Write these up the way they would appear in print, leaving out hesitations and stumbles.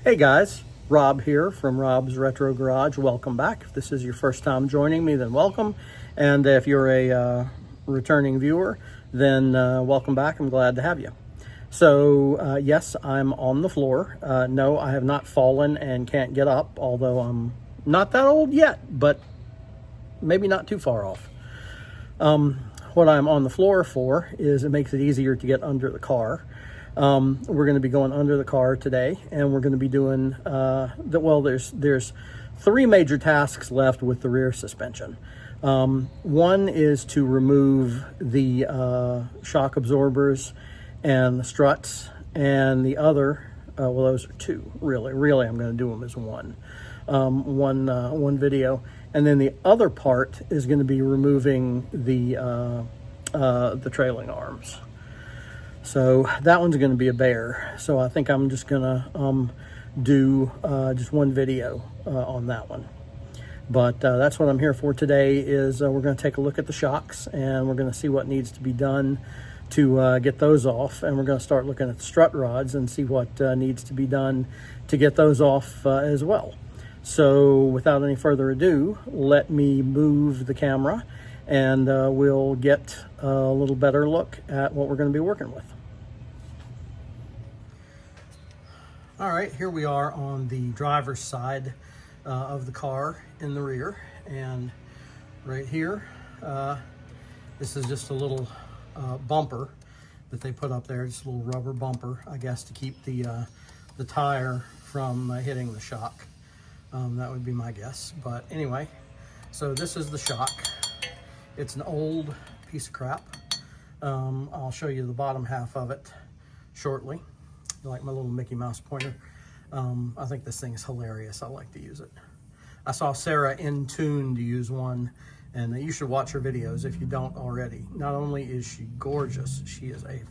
Hey guys, Rob here from Rob's Retro Garage. Welcome back. If this is your first time joining me, then welcome. And if you're a returning viewer, then welcome back. I'm glad to have you. So yes, I'm on the floor. No, I have not fallen and can't get up, although I'm not that old yet, but maybe not too far off. What I'm on the floor for is it makes it easier to get under the car. We're going to be going under the car today, and we're going to be doing there's three major tasks left with the rear suspension. One is to remove the shock absorbers and the struts, and the other, those are two. Really, I'm going to do them as one video, and then the other part is going to be removing the trailing arms. So that one's going to be a bear. So I think I'm just going to do just one video on that one. But that's what I'm here for today is we're going to take a look at the shocks, and we're going to see what needs to be done to get those off. And we're going to start looking at the strut rods and see what needs to be done to get those off as well. So without any further ado, let me move the camera, and we'll get a little better look at what we're going to be working with. All right, here we are on the driver's side of the car in the rear, and right here, this is just a little bumper that they put up there, just a little rubber bumper, I guess, to keep the tire from hitting the shock. That would be my guess, but anyway, so this is the shock. It's an old piece of crap. I'll show you the bottom half of it shortly. You like my little Mickey Mouse pointer? I think this thing is hilarious. I like to use it. I saw Sarah in tune to use one, and you should watch her videos if you don't already. Not only is she gorgeous, she is a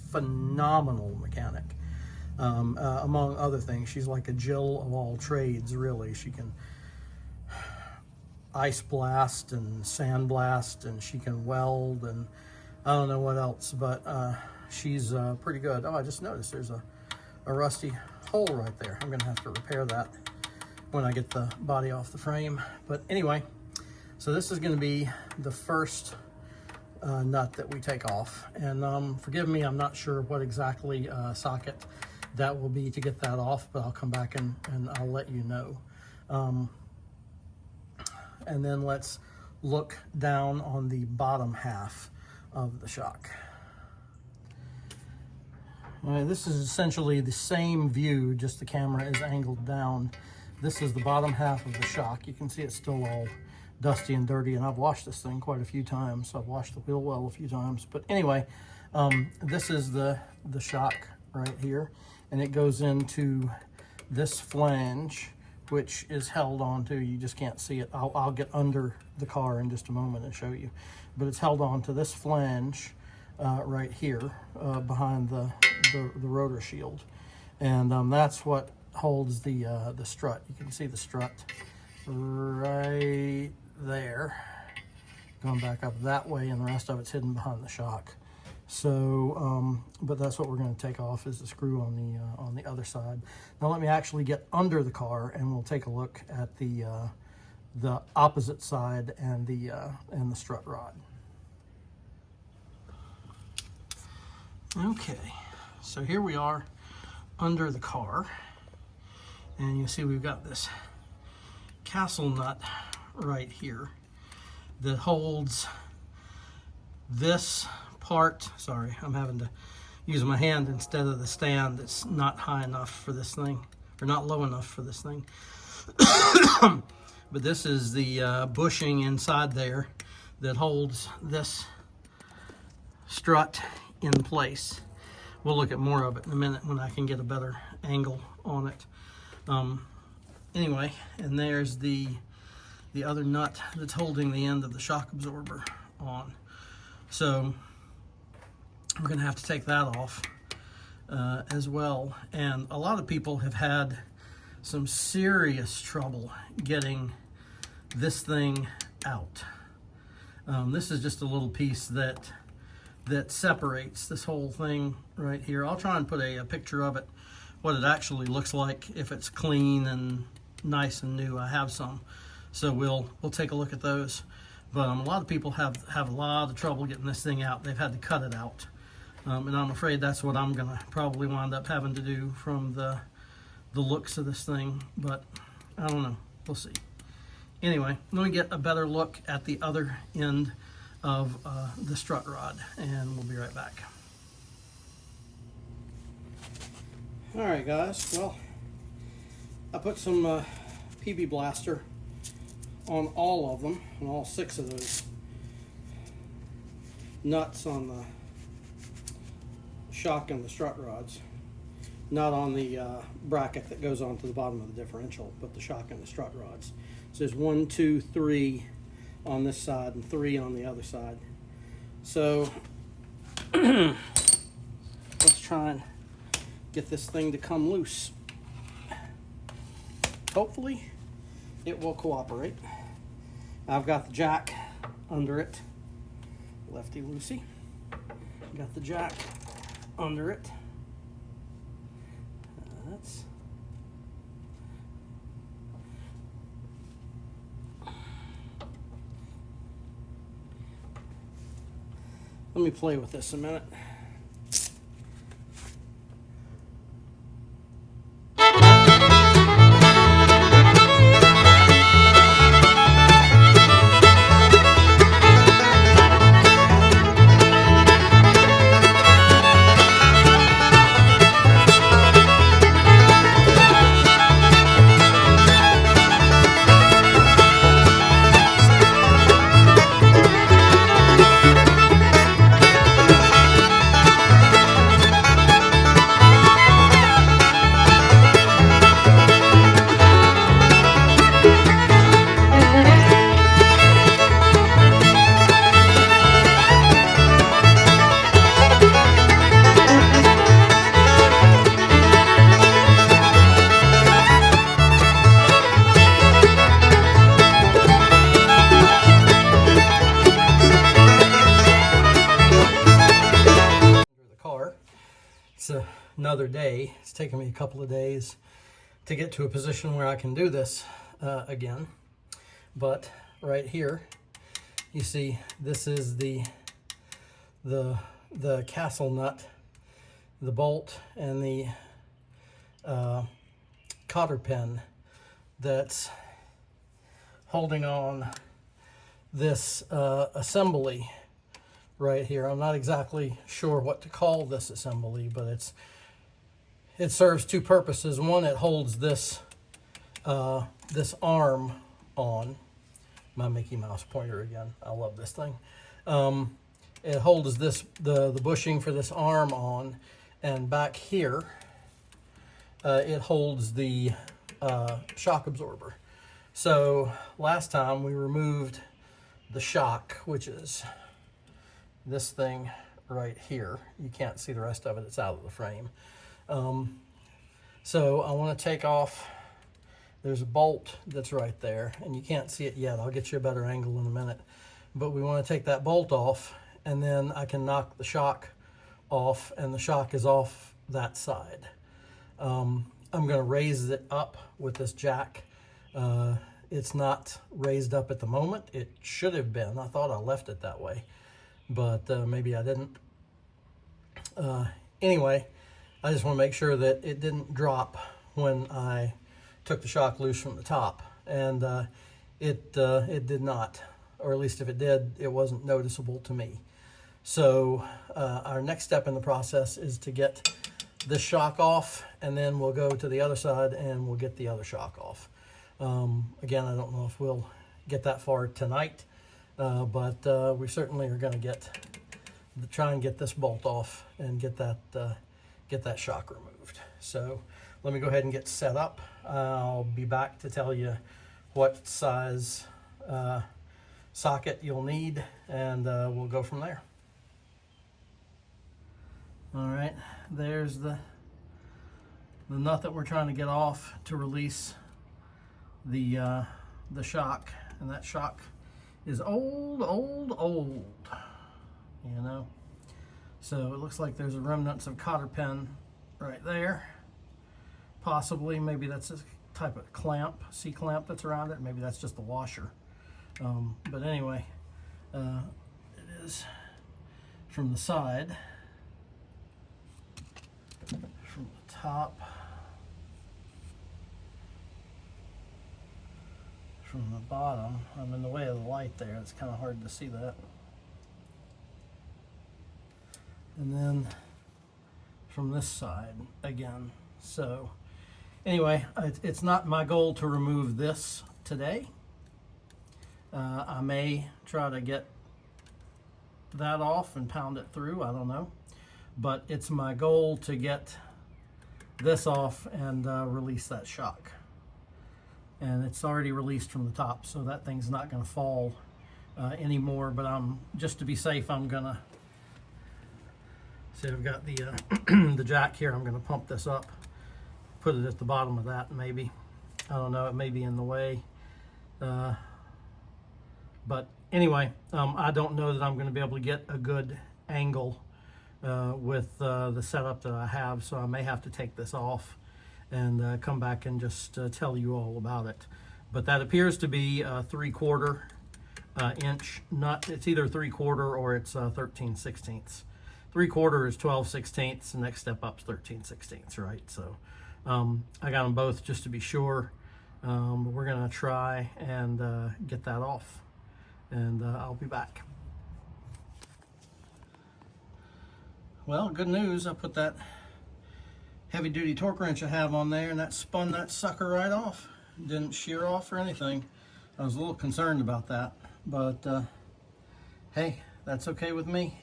phenomenal mechanic. Among other things, she's like a Jill of all trades, really. She can ice blast and sand blast, and she can weld, and I don't know what else, but she's pretty good. Oh, I just noticed there's a rusty hole right there. I'm gonna have to repair that when I get the body off the frame. But anyway, so this is gonna be the first nut that we take off, and forgive me, I'm not sure what exactly socket that will be to get that off, but I'll come back and I'll let you know. And then let's look down on the bottom half of the shock. All right, this is essentially the same view, just the camera is angled down. This is the bottom half of the shock. You can see it's still all dusty and dirty, and I've washed this thing quite a few times. So I've washed the wheel well a few times. But anyway, this is the shock right here, and it goes into this flange, which is held on to, you just can't see it. I'll get under the car in just a moment and show you. But it's held on to this flange right here behind the rotor shield. And that's what holds the strut. You can see the strut right there, going back up that way, and the rest of it's hidden behind the shock. So, but that's what we're going to take off, is the screw on the other side. Now let me actually get under the car, and we'll take a look at the opposite side and the strut rod. Okay, so here we are under the car, and you see we've got this castle nut right here that holds this part. Sorry, I'm having to use my hand instead of the stand. It's not high enough for this thing, or not low enough for this thing. But this is the bushing inside there that holds this strut in place. We'll look at more of it in a minute when I can get a better angle on it. Anyway, and there's the other nut that's holding the end of the shock absorber on. So we're going to have to take that off as well. And a lot of people have had some serious trouble getting this thing out. This is just a little piece that separates this whole thing right here. I'll try and put a picture of it what it actually looks like if it's clean and nice and new. I have some, so we'll take a look at those. But a lot of people have a lot of trouble getting this thing out. They've had to cut it out, and I'm afraid that's what I'm gonna probably wind up having to do from the looks of this thing. But I don't know, we'll see. Anyway, let me get a better look at the other end of the strut rod, and we'll be right back. All right, guys, well, I put some PB Blaster on all of them, on all 6 of those nuts on the shock and the strut rods. Not on the bracket that goes onto the bottom of the differential, but the shock and the strut rods. So there's 1, 2, 3 on this side and 3 on the other side. So let's try and get this thing to come loose. Hopefully it will cooperate. I've got the jack under it, lefty loosey. Got the jack under it. Let me play with this a minute. It's another day. It's taken me a couple of days to get to a position where I can do this again. But right here, you see, this is the castle nut, the bolt, and the cotter pin that's holding on this assembly right here. I'm not exactly sure what to call this assembly, but it serves 2 purposes. One, it holds this this arm on. My Mickey Mouse pointer again. I love this thing. It holds the bushing for this arm on, and back here it holds the shock absorber. So last time we removed the shock, which is this thing right here. You can't see the rest of it, it's out of the frame. So I want to take off, there's a bolt that's right there, and you can't see it yet. I'll get you a better angle in a minute. But we want to take that bolt off, and then I can knock the shock off, and the shock is off that side. I'm going to raise it up with this jack. It's not raised up at the moment. It should have been. I thought I left it that way, but maybe I didn't. Anyway, I just want to make sure that it didn't drop when I took the shock loose from the top, and it did not, or at least if it did, it wasn't noticeable to me. So our next step in the process is to get this shock off, and then we'll go to the other side and we'll get the other shock off. Again, I don't know if we'll get that far tonight, but we certainly are going to try and get this bolt off and get that shock removed. So let me go ahead and get set up. I'll be back to tell you what size socket you'll need, and we'll go from there. All right, there's the nut that we're trying to get off to release the shock, and that shock is old, you know. So it looks like there's a remnants of cotter pin right there, possibly. Maybe that's a type of clamp, C-clamp that's around it. Maybe that's just the washer. But anyway, it is from the side, from the top, from the bottom. I'm in the way of the light there. It's kind of hard to see that. And then from this side again. So anyway, it's not my goal to remove this today. I may try to get that off and pound it through, I don't know. But it's my goal to get this off and release that shock. And it's already released from the top, so that thing's not going to fall anymore. But just to be safe, I'm gonna see, I've got the the jack here. I'm going to pump this up, put it at the bottom of that. Maybe, I don't know, it may be in the way. But anyway, I don't know that I'm going to be able to get a good angle with the setup that I have, so I may have to take this off and come back and just tell you all about it. But that appears to be a 3/4 inch nut. It's either 3/4 or it's 13/16. 3/4 is 12/16. The next step up is 13/16, right? So I got them both just to be sure. But we're gonna try and get that off, and I'll be back. Well, good news, I put that heavy duty torque wrench I have on there and that spun that sucker right off. Didn't shear off or anything. I was a little concerned about that, but hey, that's okay with me.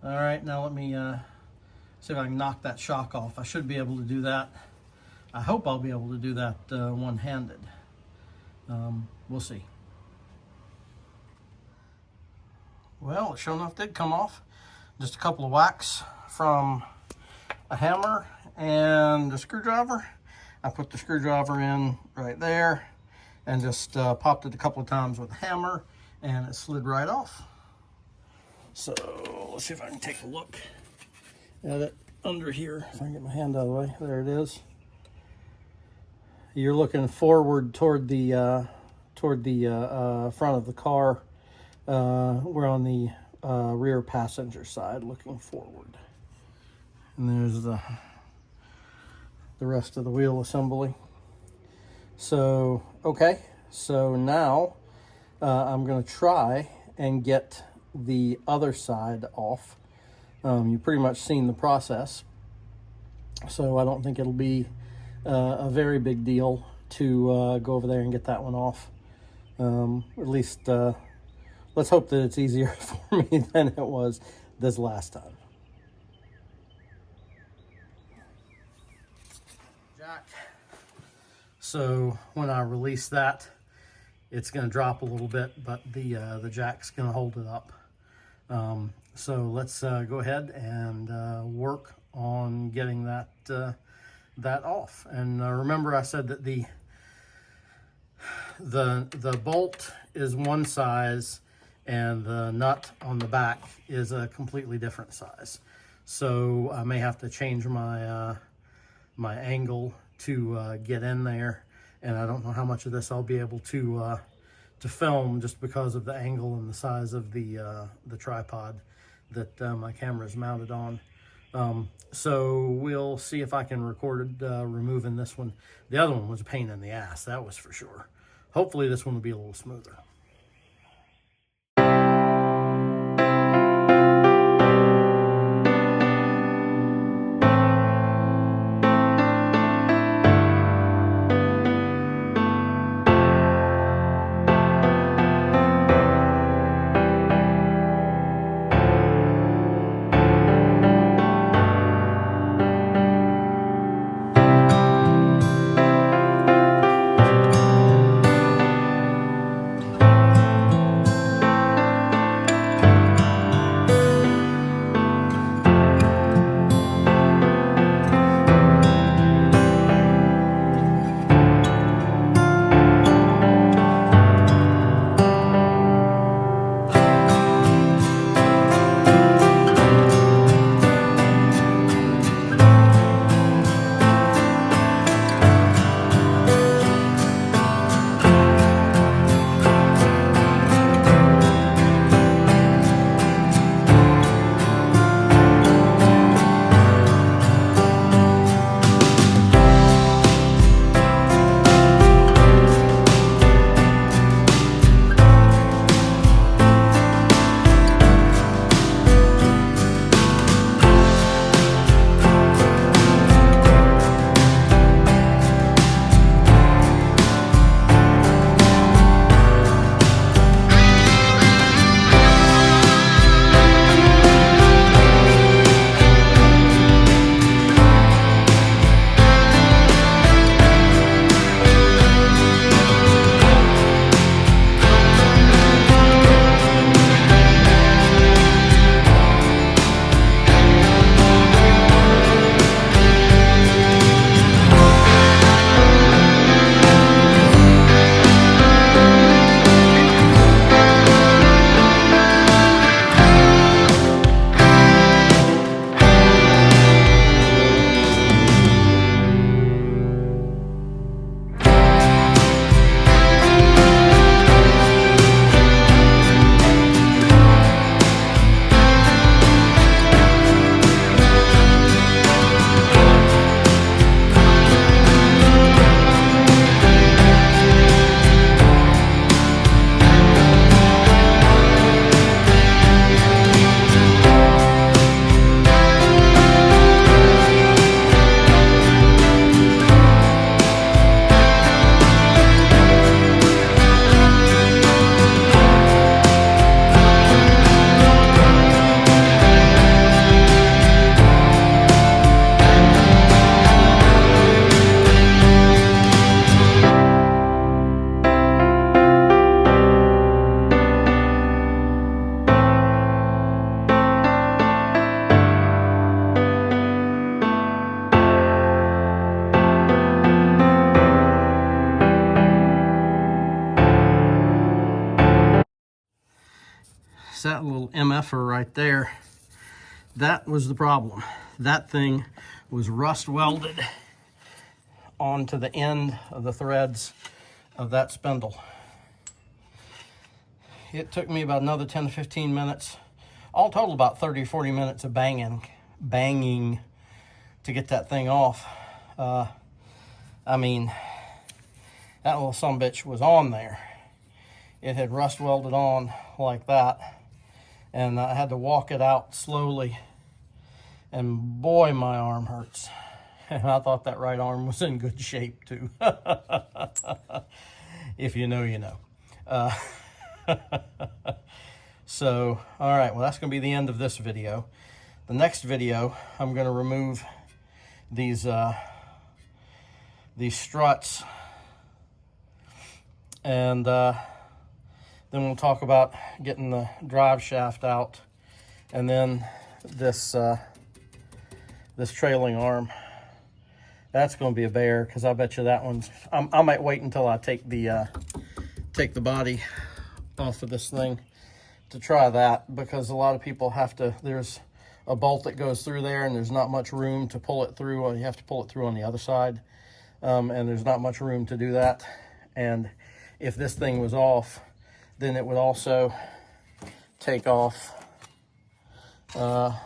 All right, now let me see if I can knock that shock off. I should be able to do that. I hope I'll be able to do that one-handed. We'll see. Well, it sure enough did come off. Just a couple of whacks from a hammer and a screwdriver. I put the screwdriver in right there and just popped it a couple of times with a hammer, and it slid right off. So let's see if I can take a look at it under here. If I can get my hand out of the way. There it is. You're looking forward toward the front of the car. We're on the rear passenger side, looking forward. And there's the rest of the wheel assembly. So okay, so now I'm going to try and get the other side off. You've pretty much seen the process, so I don't think it'll be a very big deal to go over there and get that one off. At least let's hope that it's easier for me than it was this last time. Jack. So when I release that, it's going to drop a little bit, but the jack's going to hold it up. So let's go ahead and work on getting that that off. And remember, I said that the bolt is one size and the nut on the back is a completely different size. So I may have to change my my angle to get in there, and I don't know how much of this I'll be able to film, just because of the angle and the size of the tripod that my camera is mounted on. So we'll see if I can record removing this one. The other one was a pain in the ass, that was for sure. Hopefully this one will be a little smoother. that little MFer right there, that was the problem. That thing was rust welded onto the end of the threads of that spindle. It took me about another 10 to 15 minutes, all total about 30 or 40 minutes of banging to get that thing off. I mean, that little sumbitch was on there. It had rust welded on like that, and I had to walk it out slowly, and boy, my arm hurts. And I thought that right arm was in good shape too. If you know, you know. So, all right, well, that's going to be the end of this video. The next video, I'm going to remove these struts, and then we'll talk about getting the drive shaft out, and then this this trailing arm. That's going to be a bear, because I bet you that one's... I might wait until I take the body off of this thing to try that, because a lot of people have to... There's a bolt that goes through there, and there's not much room to pull it through. Well, you have to pull it through on the other side, and there's not much room to do that. And if this thing was off, then it would also take off... well,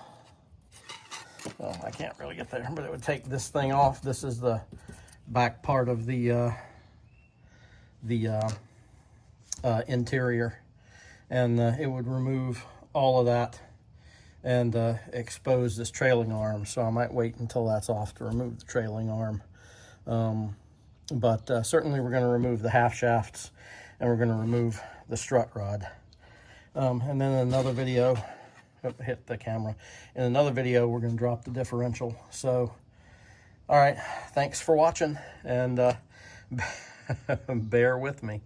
I can't really get there, but it would take this thing off. This is the back part of the interior, and it would remove all of that and expose this trailing arm. So I might wait until that's off to remove the trailing arm. But certainly we're going to remove the half shafts, and we're going to remove the strut rod. And then in another video, hit the camera. In another video, we're going to drop the differential. So, all right, thanks for watching, and bear with me.